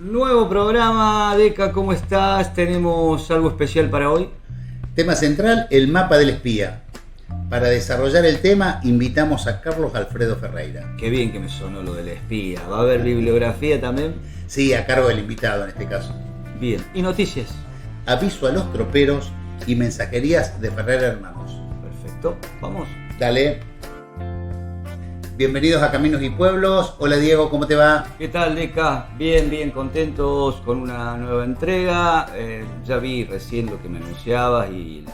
Nuevo programa, Deca, ¿cómo estás? Tenemos algo especial para hoy. Tema central, el mapa del espía. Para desarrollar el tema, invitamos a Carlos Alfredo Ferreira. Qué bien que me sonó lo del espía. ¿Va a haber bibliografía también? Sí, a cargo del invitado en este caso. Bien. ¿Y noticias? Aviso a los troperos y mensajerías de Ferreira Hermanos. Perfecto, vamos. Dale. Bienvenidos a Caminos y Pueblos. Hola Diego, ¿cómo te va? ¿Qué tal, Deca? Bien, contentos con una nueva entrega. Ya vi recién lo que me anunciabas y el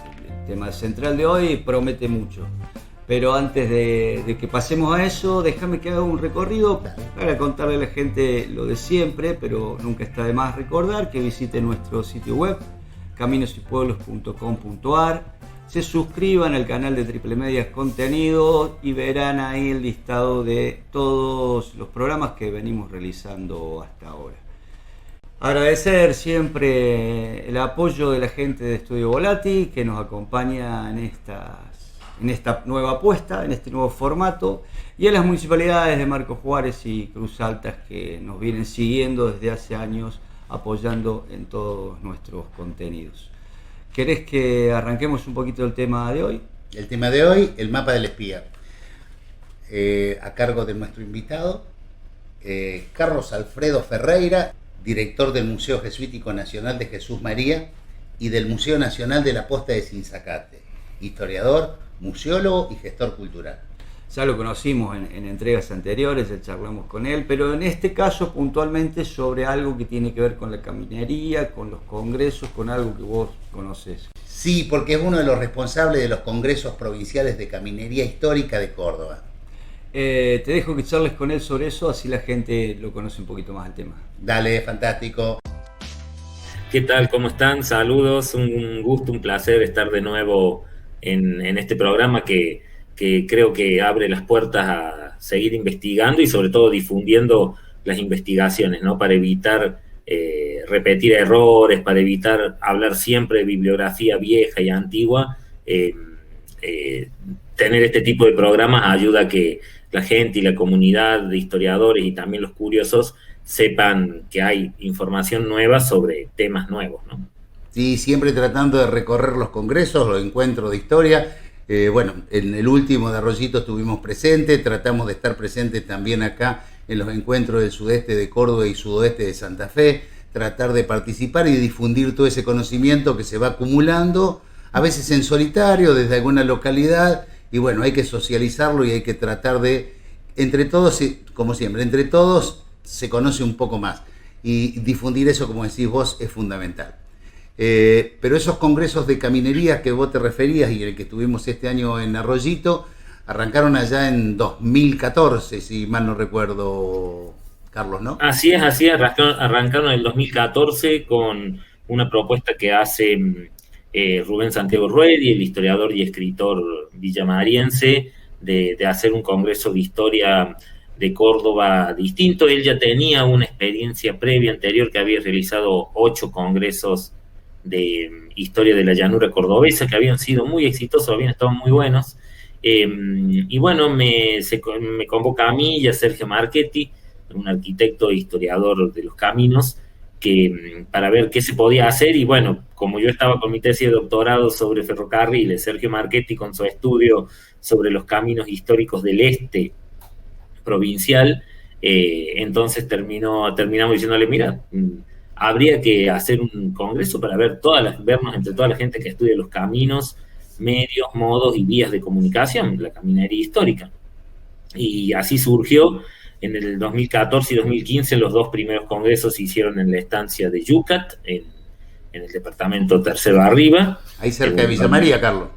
tema central de hoy promete mucho. Pero antes de que pasemos a eso, déjame que haga un recorrido para contarle a la gente lo de siempre, pero nunca está de más recordar que visite nuestro sitio web, caminosypueblos.com.ar. Se suscriban al canal de Triple Medias Contenidos y verán ahí el listado de todos los programas que venimos realizando hasta ahora. Agradecer siempre el apoyo de la gente de Estudio Volati que nos acompaña en esta nueva apuesta, en este nuevo formato, y a las municipalidades de Marcos Juárez y Cruz Altas que nos vienen siguiendo desde hace años, apoyando en todos nuestros contenidos. ¿Querés que arranquemos un poquito el tema de hoy? El tema de hoy, el mapa del espía. A cargo de nuestro invitado, Carlos Alfredo Ferreira, director del Museo Jesuítico Nacional de Jesús María y del Museo Nacional de la Posta de Sinzacate, historiador, museólogo y gestor cultural. Ya lo conocimos en entregas anteriores, ya charlamos con él, pero en este caso puntualmente sobre algo que tiene que ver con la caminería, con los congresos, con algo que vos conocés. Sí, porque es uno de los responsables de los congresos provinciales de caminería histórica de Córdoba. Te dejo que charles con él sobre eso, así la gente lo conoce un poquito más el tema. Dale, fantástico. ¿Qué tal? ¿Cómo están? Saludos, un gusto, un placer estar de nuevo en este programa que creo que abre las puertas a seguir investigando y sobre todo difundiendo las investigaciones, ¿no? Para evitar repetir errores, para evitar hablar siempre de bibliografía vieja y antigua. Tener este tipo de programas ayuda a que la gente y la comunidad de historiadores y también los curiosos sepan que hay información nueva sobre temas nuevos, ¿no? Sí, siempre tratando de recorrer los congresos, los encuentros de historia. Bueno, en el último de Arroyito estuvimos presentes, tratamos de estar presentes también acá en los encuentros del sudeste de Córdoba y sudoeste de Santa Fe, tratar de participar y difundir todo ese conocimiento que se va acumulando, a veces en solitario, desde alguna localidad, y bueno, hay que socializarlo y hay que tratar de, entre todos, como siempre, entre todos se conoce un poco más, y difundir eso, como decís vos, es fundamental. Pero esos congresos de caminería que vos te referías y el que tuvimos este año en Arroyito, arrancaron allá en 2014, si mal no recuerdo, Carlos, ¿no? Así es, arrancaron en el 2014 con una propuesta que hace Rubén Santiago Ruedi, el historiador y escritor villamariense, de hacer un congreso de historia de Córdoba distinto. Él ya tenía una experiencia previa anterior que había realizado 8 congresos de historia de la llanura cordobesa, que habían sido muy exitosos, habían estado muy buenos. Y bueno, me convoca a mí y a Sergio Marchetti, un arquitecto e historiador de los caminos, para ver qué se podía hacer. Y bueno, como yo estaba con mi tesis de doctorado sobre ferrocarriles, Sergio Marchetti con su estudio sobre los caminos históricos del este provincial, entonces terminamos diciéndole, mira, habría que hacer un congreso para vernos entre toda la gente que estudia los caminos, medios, modos y vías de comunicación, la caminería histórica. Y así surgió. En el 2014 y 2015 los 2 primeros congresos se hicieron en la estancia de Yucat, en el departamento Tercero Arriba. Ahí cerca de Villa María, Carlos.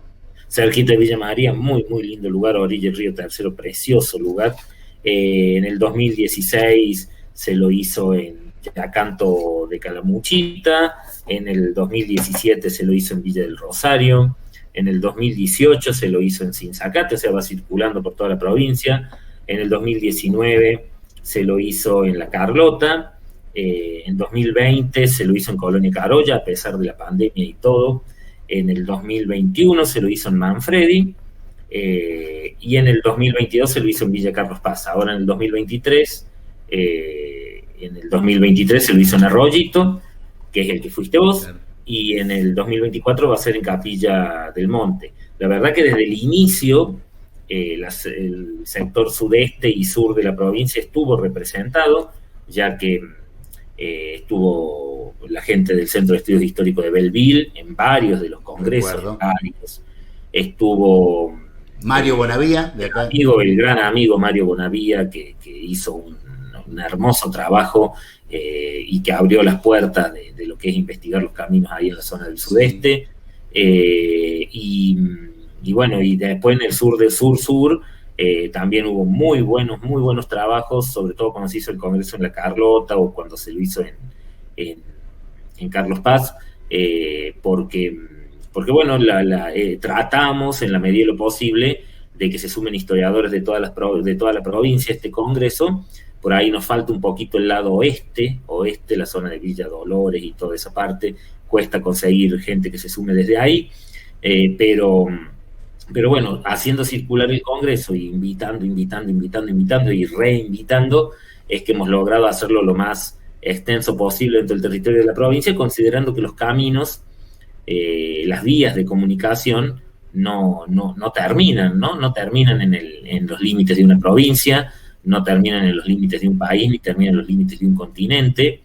Cerquita de Villa María, muy, muy lindo lugar, a orilla del río Tercero, precioso lugar. En el 2016 se lo hizo en Yacanto de Calamuchita, en el 2017 se lo hizo en Villa del Rosario, en el 2018 se lo hizo en Sinzacate, o sea, va circulando por toda la provincia. En el 2019 se lo hizo en La Carlota, en 2020 se lo hizo en Colonia Carolla, a pesar de la pandemia y todo. En el 2021 se lo hizo en Manfredi, y en el 2022 se lo hizo en Villa Carlos Paz. Ahora en el 2023 en el 2023 se lo hizo en Arroyito, que es el que fuiste vos, Claro. y en el 2024 va a ser en Capilla del Monte. La verdad que desde el inicio el sector sudeste y sur de la provincia estuvo representado, ya que estuvo la gente del Centro de Estudios Históricos de Belleville en varios de los congresos, Recuerdo. varios. Estuvo Mario Bonavía, de acá. el gran amigo Mario Bonavía, que hizo un hermoso trabajo y que abrió las puertas de lo que es investigar los caminos ahí en la zona del sudeste. Y bueno, y después en el sur del sur-sur también hubo muy buenos trabajos, sobre todo cuando se hizo el congreso en La Carlota o cuando se lo hizo en Carlos Paz, porque bueno, tratamos en la medida de lo posible de que se sumen historiadores de toda la provincia a este congreso. Por ahí nos falta un poquito el lado oeste, la zona de Villa Dolores y toda esa parte. Cuesta conseguir gente que se sume desde ahí, pero bueno, haciendo circular el congreso y invitando y reinvitando, es que hemos logrado hacerlo lo más extenso posible dentro del territorio de la provincia, considerando que los caminos, las vías de comunicación no terminan, ¿no? No terminan en los límites de una provincia, no terminan en los límites de un país, ni terminan en los límites de un continente.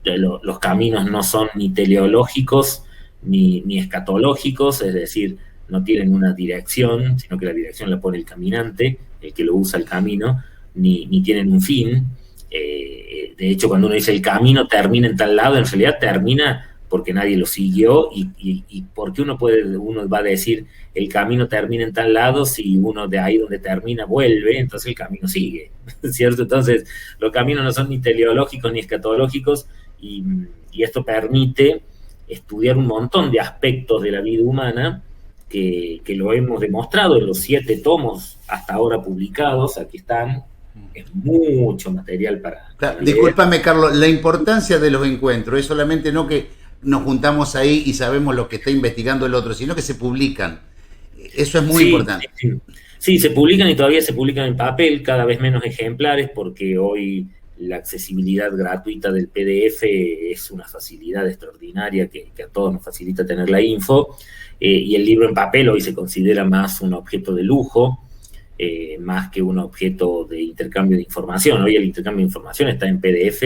Los caminos no son ni teleológicos ni escatológicos, es decir, no tienen una dirección, sino que la dirección la pone el caminante, el que lo usa el camino, ni tienen un fin. De hecho, cuando uno dice el camino termina en tal lado, en realidad termina porque nadie lo siguió y porque uno va a decir el camino termina en tal lado si uno de ahí donde termina vuelve, entonces el camino sigue, ¿cierto? Entonces los caminos no son ni teleológicos ni escatológicos y esto permite estudiar un montón de aspectos de la vida humana que lo hemos demostrado en los 7 tomos hasta ahora publicados. Aquí están, es mucho material para leer. Discúlpame, Carlos, la importancia de los encuentros es solamente no que nos juntamos ahí y sabemos lo que está investigando el otro, sino que se publican. Eso es muy importante. Sí, se publican y todavía se publican en papel, cada vez menos ejemplares, porque hoy la accesibilidad gratuita del PDF es una facilidad extraordinaria que a todos nos facilita tener la info, y el libro en papel hoy se considera más un objeto de lujo, más que un objeto de intercambio de información. Hoy el intercambio de información está en PDF,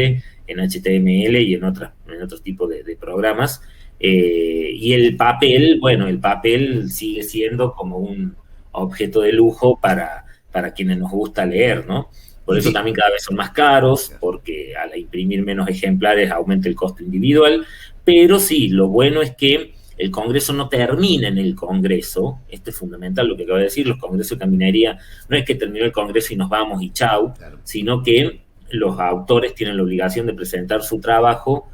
en HTML y en otros tipos de programas. Y el papel, bueno, el papel sigue siendo como un objeto de lujo para quienes nos gusta leer, ¿no? Por eso también cada vez son más caros, porque al imprimir menos ejemplares aumenta el costo individual. Pero sí, lo bueno es que el congreso no termina en el congreso. Esto es fundamental lo que acabo de decir. Los congresos de caminería no es que terminó el congreso y nos vamos y chau, sino que los autores tienen la obligación de presentar su trabajo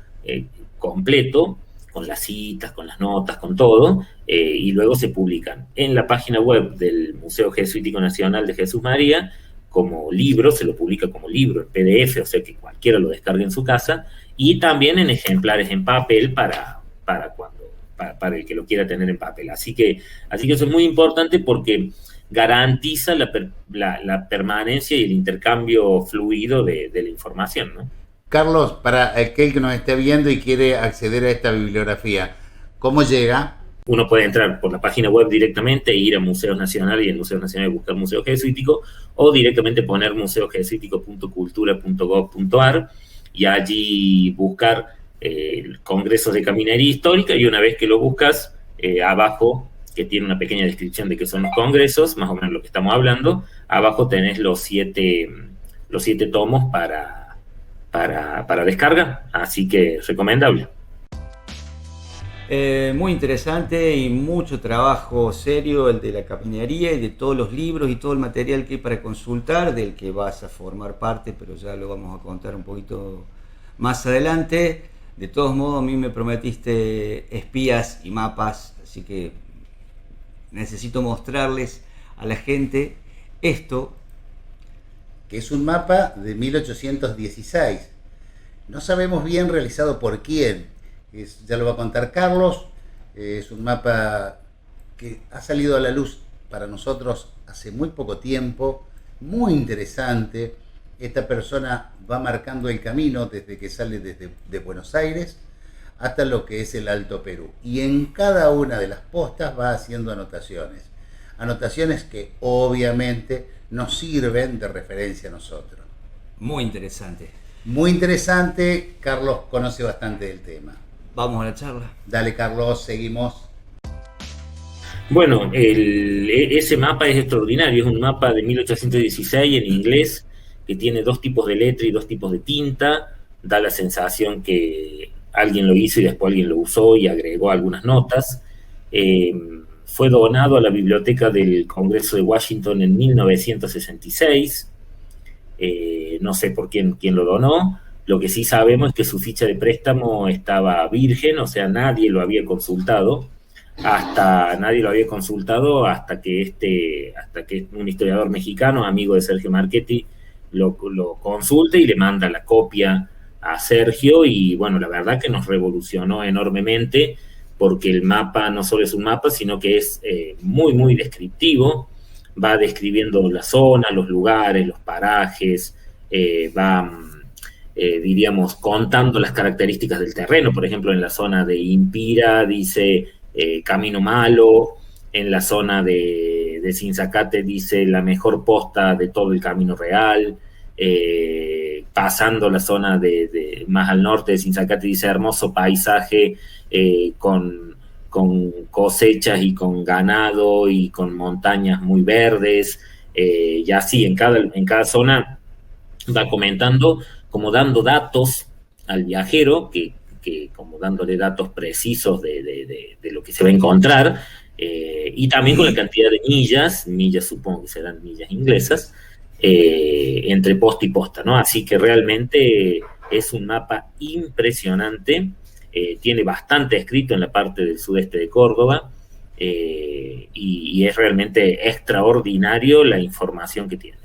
completo, con las citas, con las notas, con todo, y luego se publican en la página web del Museo Jesuítico Nacional de Jesús María como libro, se lo publica como libro en PDF, o sea que cualquiera lo descargue en su casa, y también en ejemplares en papel para el que lo quiera tener en papel. Así que eso es muy importante porque garantiza la permanencia y el intercambio fluido de la información, ¿no? Carlos, para aquel que nos esté viendo y quiere acceder a esta bibliografía, ¿cómo llega? Uno puede entrar por la página web directamente e ir a Museos Nacionales y en Museos Nacionales buscar Museo Jesuítico, o directamente poner museojesuítico.cultura.gov.ar y allí buscar congresos de caminería histórica, y una vez que lo buscas, abajo, que tiene una pequeña descripción de qué son los congresos, más o menos lo que estamos hablando, abajo tenés los 7 tomos para descarga, así que recomendable. Muy interesante y mucho trabajo serio el de la caminería y de todos los libros y todo el material que hay para consultar, del que vas a formar parte, pero ya lo vamos a contar un poquito más adelante. De todos modos, a mí me prometiste espías y mapas, así que necesito mostrarles a la gente esto. Que es un mapa de 1816. No sabemos bien realizado por quién. Ya lo va a contar Carlos. Es un mapa que ha salido a la luz para nosotros hace muy poco tiempo. Muy interesante. esta persona va marcando el camino desde que sale de Buenos Aires hasta lo que es el Alto Perú. Y en cada una de las postas va haciendo anotaciones. Anotaciones que obviamente nos sirven de referencia a nosotros. Muy interesante. Muy interesante, Carlos conoce bastante del tema. Vamos a la charla. Dale, Carlos, seguimos. Bueno, ese mapa es extraordinario, es un mapa de 1816 en inglés, que tiene 2 tipos de letra y 2 tipos de tinta. Da la sensación que alguien lo hizo y después alguien lo usó y agregó algunas notas. Fue donado a la Biblioteca del Congreso de Washington en 1966. No sé por quién lo donó. Lo que sí sabemos es que su ficha de préstamo estaba virgen, o sea, nadie lo había consultado. Hasta que un historiador mexicano, amigo de Sergio Marchetti, lo consulte y le manda la copia a Sergio. Y bueno, la verdad que nos revolucionó enormemente, porque el mapa no solo es un mapa, sino que es muy, muy descriptivo. Va describiendo la zona, los lugares, los parajes, diríamos, contando las características del terreno. Por ejemplo, en la zona de Impira dice camino malo, en la zona de Sinzacate dice la mejor posta de todo el camino real, pasando la zona de más al norte de Sinzacate dice hermoso paisaje con cosechas y con ganado y con montañas muy verdes, y así en cada zona va comentando, como dando datos al viajero, que como dándole datos precisos de lo que se va a encontrar, y también con la cantidad de millas supongo que serán millas inglesas, entre posta y posta, ¿no? Así que realmente es un mapa impresionante, tiene bastante escrito en la parte del sudeste de Córdoba, y es realmente extraordinario la información que tiene.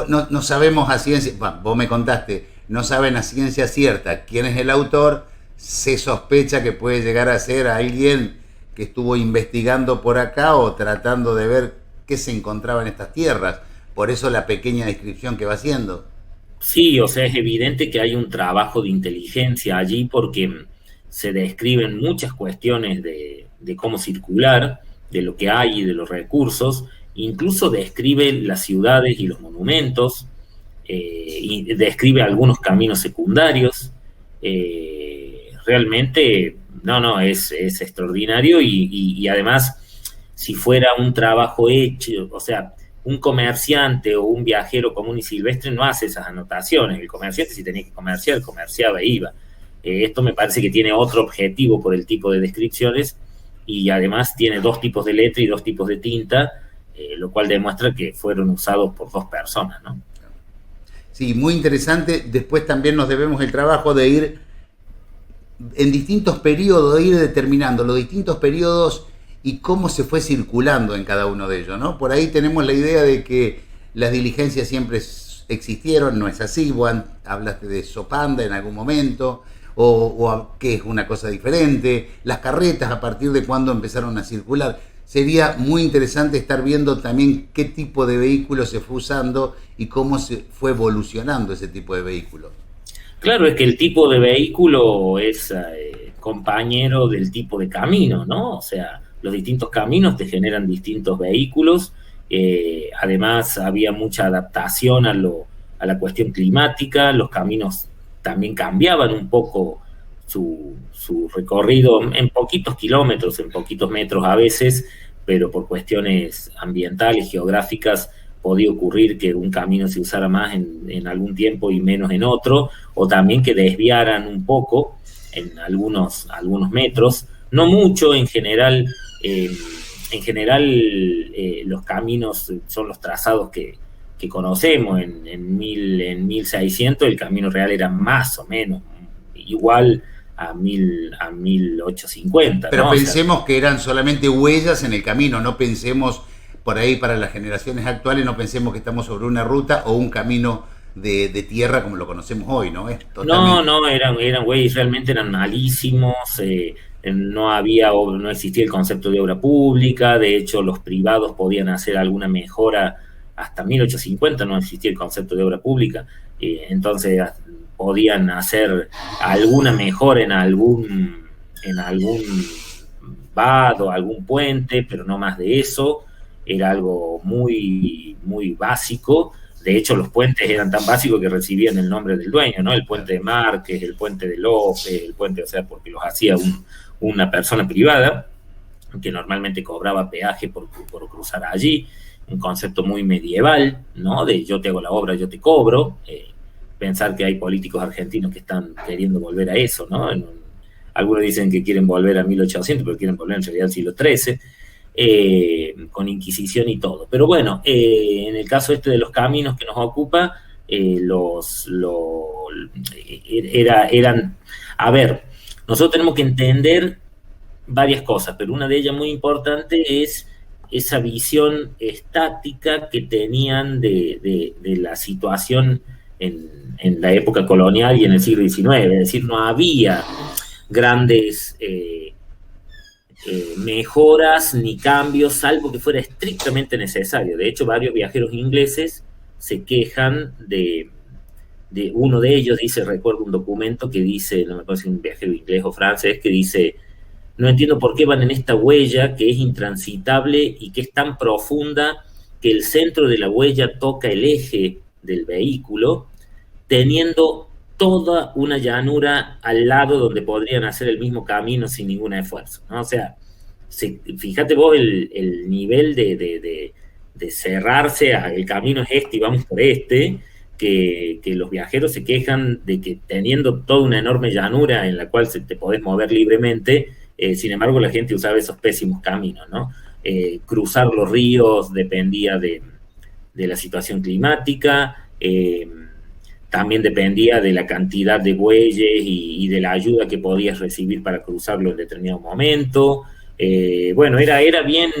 No sabemos a ciencia, vos me contaste, no saben a ciencia cierta quién es el autor. Se sospecha que puede llegar a ser alguien que estuvo investigando por acá o tratando de ver qué se encontraba en estas tierras. Por eso la pequeña descripción que va haciendo. Sí, o sea, es evidente que hay un trabajo de inteligencia allí, porque se describen muchas cuestiones de cómo circular, de lo que hay y de los recursos. Incluso describe las ciudades y los monumentos, y describe algunos caminos secundarios. Realmente, es extraordinario, y además, si fuera un trabajo hecho, o sea, un comerciante o un viajero común y silvestre no hace esas anotaciones. El comerciante, si tenía que comerciar, comerciaba e iba. Esto me parece que tiene otro objetivo por el tipo de descripciones, y además tiene 2 tipos de letra y 2 tipos de tinta, lo cual demuestra que fueron usados por 2 personas, ¿no? Sí, muy interesante. Después también nos debemos el trabajo de ir en distintos periodos, de ir determinando los distintos periodos y cómo se fue circulando en cada uno de ellos, ¿no? Por ahí tenemos la idea de que las diligencias siempre existieron, no es así. Vos hablaste de Sopanda en algún momento, o que es una cosa diferente. Las carretas, a partir de cuándo empezaron a circular. Sería muy interesante estar viendo también qué tipo de vehículo se fue usando y cómo se fue evolucionando ese tipo de vehículo. Claro, es que el tipo de vehículo es compañero del tipo de camino, ¿no? O sea, los distintos caminos te generan distintos vehículos. Además, había mucha adaptación a la cuestión climática. Los caminos también cambiaban un poco su recorrido en poquitos kilómetros, en poquitos metros a veces, pero por cuestiones ambientales, geográficas, podía ocurrir que un camino se usara más en algún tiempo y menos en otro, o también que desviaran un poco en algunos metros, no mucho en general. Los caminos son los trazados que conocemos. En 1600 el camino real era más o menos igual a 1850. Pero ¿no? pensemos, o sea, que eran solamente huellas en el camino, no pensemos, por ahí para las generaciones actuales, no pensemos que estamos sobre una ruta o un camino de tierra como lo conocemos hoy, ¿no? No, eran huellas, realmente eran malísimos. No existía el concepto de obra pública. De hecho, los privados podían hacer alguna mejora hasta 1850 no existía el concepto de obra pública, entonces podían hacer alguna mejora en algún vado, algún puente, pero no más de eso. Era algo muy, muy básico. De hecho, los puentes eran tan básicos que recibían el nombre del dueño, ¿no? El puente de Márquez, el puente de López, el puente, o sea, porque los hacía una persona privada, que normalmente cobraba peaje por cruzar allí. Un concepto muy medieval, ¿no? De yo te hago la obra, yo te cobro. Pensar que hay políticos argentinos que están queriendo volver a eso, ¿no? Algunos dicen que quieren volver a 1800, pero quieren volver en realidad al siglo XIII. Con Inquisición y todo. Pero bueno, en el caso este de los caminos que nos ocupa, eran... A ver, nosotros tenemos que entender varias cosas, pero una de ellas muy importante es esa visión estática que tenían de la situación en la época colonial y en el siglo XIX. Es decir, no había grandes... mejoras ni cambios, salvo que fuera estrictamente necesario. De hecho, varios viajeros ingleses se quejan de uno de ellos, dice, recuerdo un documento que dice, no me acuerdo si un viajero inglés o francés, que dice: no entiendo por qué van en esta huella que es intransitable y que es tan profunda que el centro de la huella toca el eje del vehículo, teniendo toda una llanura al lado donde podrían hacer el mismo camino sin ningún esfuerzo, ¿no? O sea, fíjate vos el nivel de cerrarse a el camino es este y vamos por este, que los viajeros se quejan de que teniendo toda una enorme llanura en la cual te podés mover libremente, sin embargo la gente usaba esos pésimos caminos, ¿no? Cruzar los ríos dependía de la situación climática, también dependía de la cantidad de bueyes y de la ayuda que podías recibir para cruzarlo en determinado momento. Bueno, era bien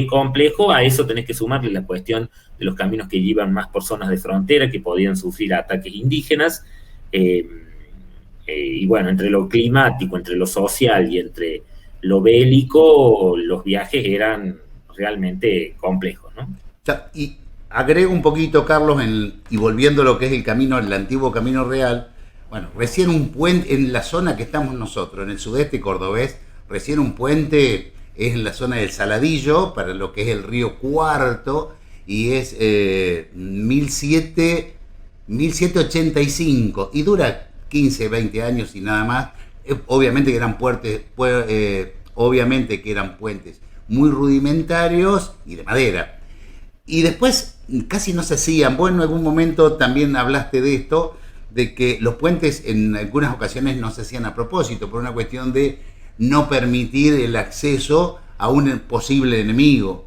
complejo. A eso tenés que sumarle la cuestión de los caminos que iban más por zonas de frontera que podían sufrir ataques indígenas. Y bueno, entre lo climático, entre lo social y entre lo bélico, los viajes eran realmente complejos, ¿no? Y agrego un poquito, Carlos, y volviendo a lo que es el antiguo Camino Real. Bueno, recién un puente en la zona que estamos nosotros, en el sudeste cordobés, recién un puente es en la zona del Saladillo, para lo que es el río Cuarto, y es 1785, y dura 15, 20 años y nada más. Obviamente que eran puentes muy rudimentarios y de madera. Y después casi no se hacían. Bueno, en algún momento también hablaste de esto, de que los puentes en algunas ocasiones no se hacían a propósito, por una cuestión de no permitir el acceso a un posible enemigo.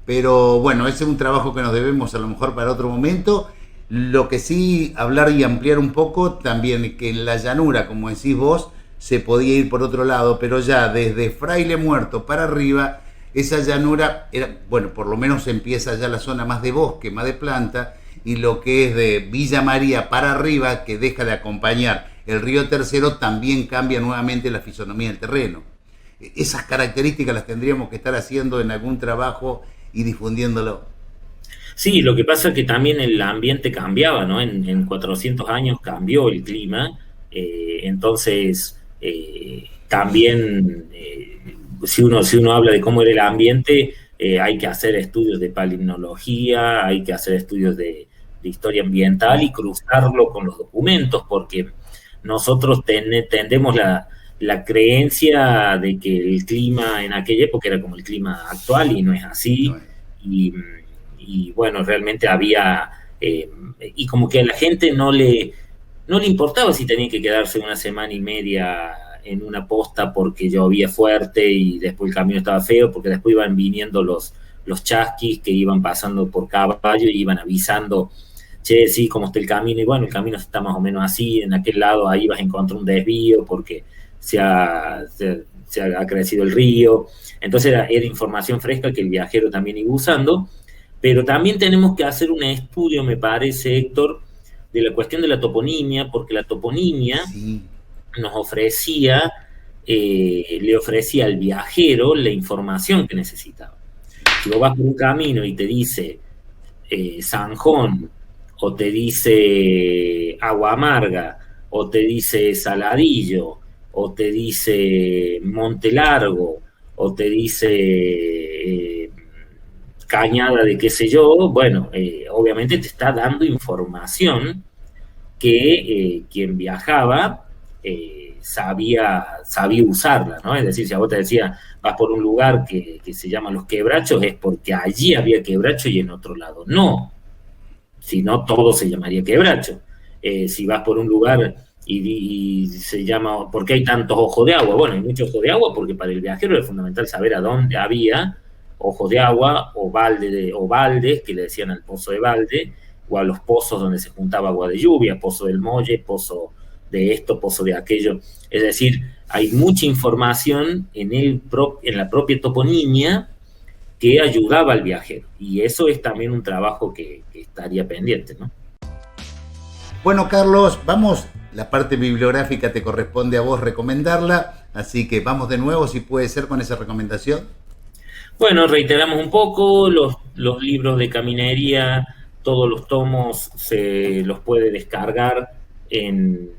Pero bueno, ese es un trabajo que nos debemos a lo mejor para otro momento. Lo que sí, hablar y ampliar un poco también, que en la llanura, como decís vos, se podía ir por otro lado, pero ya desde Fraile Muerto para arriba, esa llanura era, bueno, por lo menos empieza ya la zona más de bosque, más de planta, y lo que es de Villa María para arriba, que deja de acompañar el río Tercero, también cambia nuevamente la fisonomía del terreno. Esas características las tendríamos que estar haciendo en algún trabajo y difundiéndolo. Sí, lo que pasa es que también el ambiente cambiaba, ¿no? En 400 años cambió el clima, entonces también si uno habla de cómo era el ambiente, hay que hacer estudios de palimnología, hay que hacer estudios de historia ambiental y cruzarlo con los documentos, porque nosotros tendemos la creencia de que el clima en aquella época era como el clima actual y no es así. Y bueno, realmente había... y como que a la gente no le importaba si tenía que quedarse una semana y media en una posta porque llovía fuerte y después el camino estaba feo, porque después iban viniendo los chasquis que iban pasando por caballo y iban avisando: che, sí, cómo está el camino, y bueno, el camino está más o menos así, en aquel lado ahí vas a encontrar un desvío porque se ha crecido el río. Entonces era información fresca que el viajero también iba usando, pero también tenemos que hacer un estudio, me parece, Héctor, de la cuestión de la toponimia, porque la toponimia nos ofrecía, le ofrecía al viajero la información que necesitaba. Si vos vas por un camino y te dice Zanjón, o te dice Agua Amarga, o te dice Saladillo, o te dice Monte Largo, o te dice Cañada de qué sé yo, bueno, obviamente te está dando información que quien viajaba sabía usarla, ¿no? Es decir, si a vos te decía, vas por un lugar que se llama Los Quebrachos, es porque allí había quebracho y en otro lado no. Si no, todo se llamaría quebracho. Si vas por un lugar y se llama, ¿por qué hay tantos ojos de agua? Bueno, hay muchos ojos de agua porque para el viajero es fundamental saber a dónde había ojos de agua o baldes, que le decían al pozo de balde, o a los pozos donde se juntaba agua de lluvia, pozo del Molle, pozo de esto, pozo de aquello. Es decir, hay mucha información en la propia toponimia que ayudaba al viajero. Y eso es también un trabajo que estaría pendiente, ¿no? Bueno, Carlos, vamos, la parte bibliográfica te corresponde a vos recomendarla, así que vamos de nuevo, si puede ser, con esa recomendación. Bueno, reiteramos un poco, los libros de caminería, todos los tomos se los puede descargar en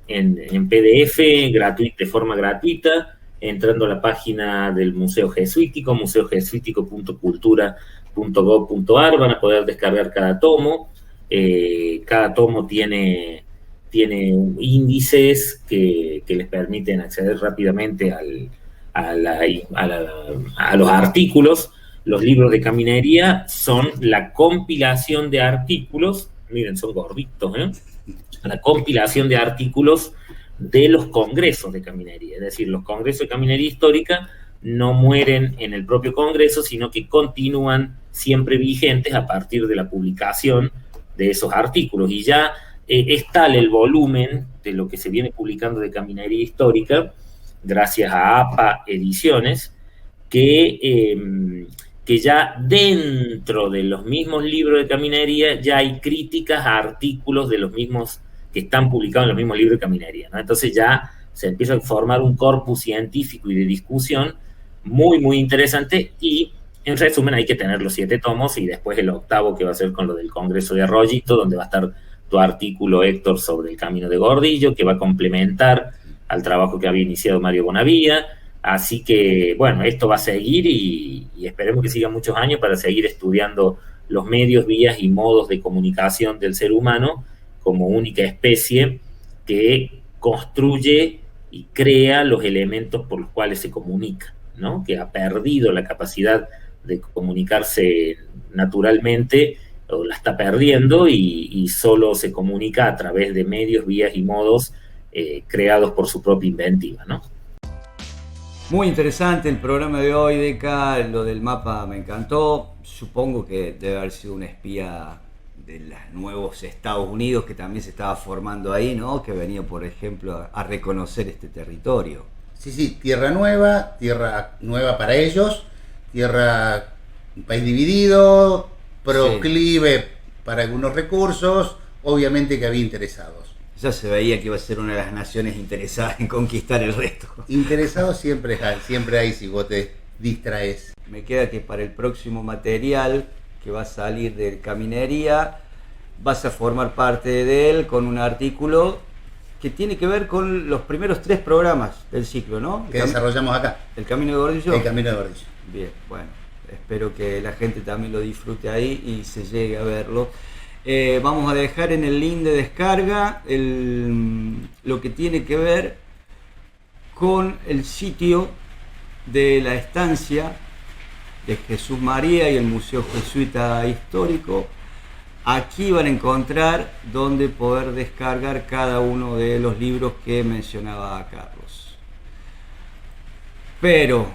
PDF de forma gratuita, entrando a la página del Museo Jesuítico, museojesuitico.cultura.gov.ar, van a poder descargar cada tomo. Cada tomo tiene índices que les permiten acceder rápidamente a los artículos. Los libros de caminería son la compilación de artículos, miren, son gorditos, la compilación de artículos de los congresos de caminería. Es decir, los congresos de caminería histórica no mueren en el propio congreso, sino que continúan siempre vigentes a partir de la publicación de esos artículos. Y ya es tal el volumen de lo que se viene publicando de caminería histórica, gracias a APA Ediciones, que ya dentro de los mismos libros de caminería ya hay críticas a artículos de los mismos que están publicados en los mismos libros de caminería, ¿no? Entonces ya se empieza a formar un corpus científico y de discusión muy, muy interesante, y en resumen hay que tener los 7 tomos y después el 8º, que va a ser con lo del Congreso de Arroyito, donde va a estar tu artículo, Héctor, sobre el Camino de Gordillo, que va a complementar al trabajo que había iniciado Mario Bonavía. Así que, bueno, esto va a seguir y esperemos que siga muchos años para seguir estudiando los medios, vías y modos de comunicación del ser humano como única especie que construye y crea los elementos por los cuales se comunica, ¿no? Que ha perdido la capacidad de comunicarse naturalmente, o la está perdiendo, y solo se comunica a través de medios, vías y modos creados por su propia inventiva, ¿no? Muy interesante el programa de hoy, Deca. Lo del mapa me encantó. Supongo que debe haber sido un espía de los nuevos Estados Unidos que también se estaba formando ahí, ¿no? Que venía, por ejemplo, a reconocer este territorio. Sí, tierra nueva para ellos, un país dividido, proclive sí, para algunos recursos, obviamente que había interesados. Ya se veía que iba a ser una de las naciones interesadas en conquistar el resto. Interesados siempre hay si vos te distraes. Me queda que para el próximo material que va a salir de caminería, vas a formar parte de él con un artículo que tiene que ver con los primeros 3 programas del ciclo, ¿no? Que desarrollamos acá. ¿El Camino de Gordillo? El Camino de Gordillo. Bien, bueno, espero que la gente también lo disfrute ahí y se llegue a verlo. Vamos a dejar en el link de descarga lo que tiene que ver con el sitio de la estancia de Jesús María y el Museo Jesuita Histórico. Aquí van a encontrar donde poder descargar cada uno de los libros que mencionaba Carlos. Pero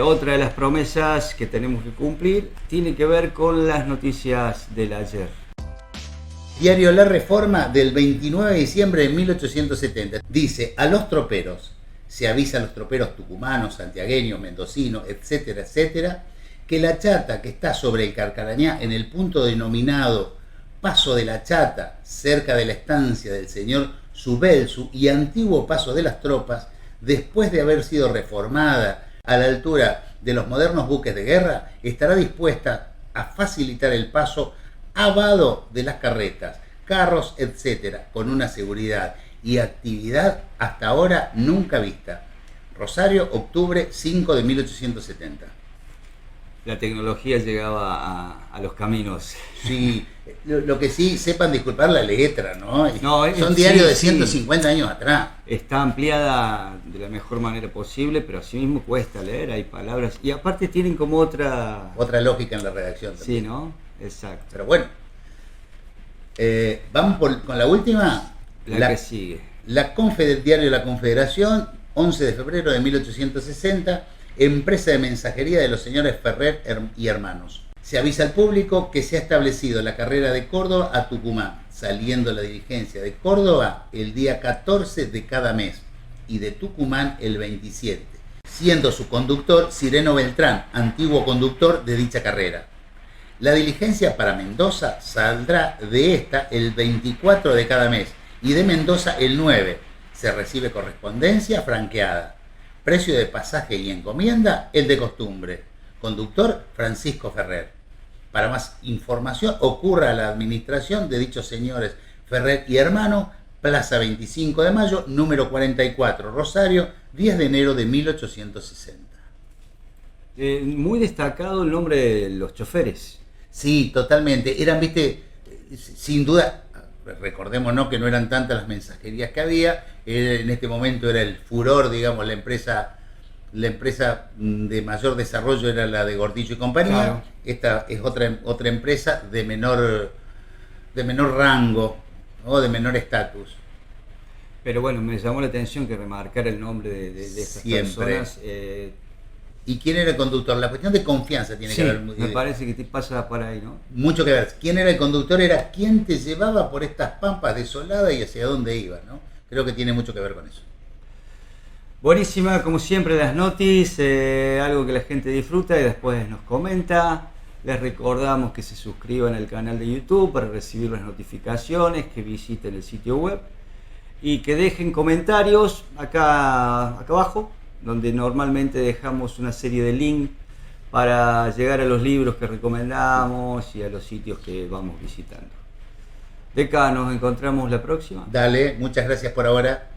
otra de las promesas que tenemos que cumplir tiene que ver con las noticias del ayer. Diario La Reforma del 29 de diciembre de 1870. Dice: a los troperos, se avisa a los troperos tucumanos, santiagueños, mendocinos, etcétera, etcétera, que la chata que está sobre el Carcarañá, en el punto denominado Paso de la Chata, cerca de la estancia del señor Subelsu y antiguo paso de las tropas, después de haber sido reformada a la altura de los modernos buques de guerra, estará dispuesta a facilitar el paso a vado de las carretas, carros, etcétera, con una seguridad y actividad hasta ahora nunca vista. Rosario, octubre 5 de 1870. La tecnología llegaba a los caminos. Sí, lo que sí, sepan disculpar la letra, ¿no? No, son sí, diarios de sí. 150 años atrás. Está ampliada de la mejor manera posible, pero asimismo cuesta leer, hay palabras. Y aparte tienen como otra lógica en la redacción también. Sí, ¿no? Exacto. Pero bueno, vamos con la última. La que sigue. Diario de la Confederación, 11 de febrero de 1860, empresa de mensajería de los señores Ferrer y Hermanos. Se avisa al público que se ha establecido la carrera de Córdoba a Tucumán, saliendo la diligencia de Córdoba el día 14 de cada mes y de Tucumán el 27, siendo su conductor Sireno Beltrán, antiguo conductor de dicha carrera. La diligencia para Mendoza saldrá de esta el 24 de cada mes y de Mendoza el 9. Se recibe correspondencia franqueada. Precio de pasaje y encomienda el de costumbre. Conductor Francisco Ferrer. Para más información ocurra a la administración de dichos señores Ferrer y Hermano, Plaza 25 de Mayo, número 44, Rosario, 10 de enero de 1860. Muy destacado el nombre de los choferes. Sí, totalmente. Eran, viste, sin duda, recordémonos que no eran tantas las mensajerías que había. En este momento era el furor, digamos, la empresa de mayor desarrollo era la de Gordillo y compañía. Claro. Esta es otra empresa de menor rango, ¿no? De menor estatus. Pero bueno, me llamó la atención que remarcar el nombre de estas Siempre. personas. ¿Y quién era el conductor? La cuestión de confianza tiene Sí, que haber me parece que te pasa por ahí, ¿no? mucho que ver. ¿Quién era el conductor? Era quién te llevaba por estas pampas desoladas y hacia dónde iba, ¿no? Creo que tiene mucho que ver con eso. Buenísima, como siempre, las noticias, algo que la gente disfruta y después nos comenta. Les recordamos que se suscriban al canal de YouTube para recibir las notificaciones, que visiten el sitio web y que dejen comentarios acá abajo, donde normalmente dejamos una serie de links para llegar a los libros que recomendamos y a los sitios que vamos visitando. Deca, nos encontramos la próxima. Dale, muchas gracias por ahora.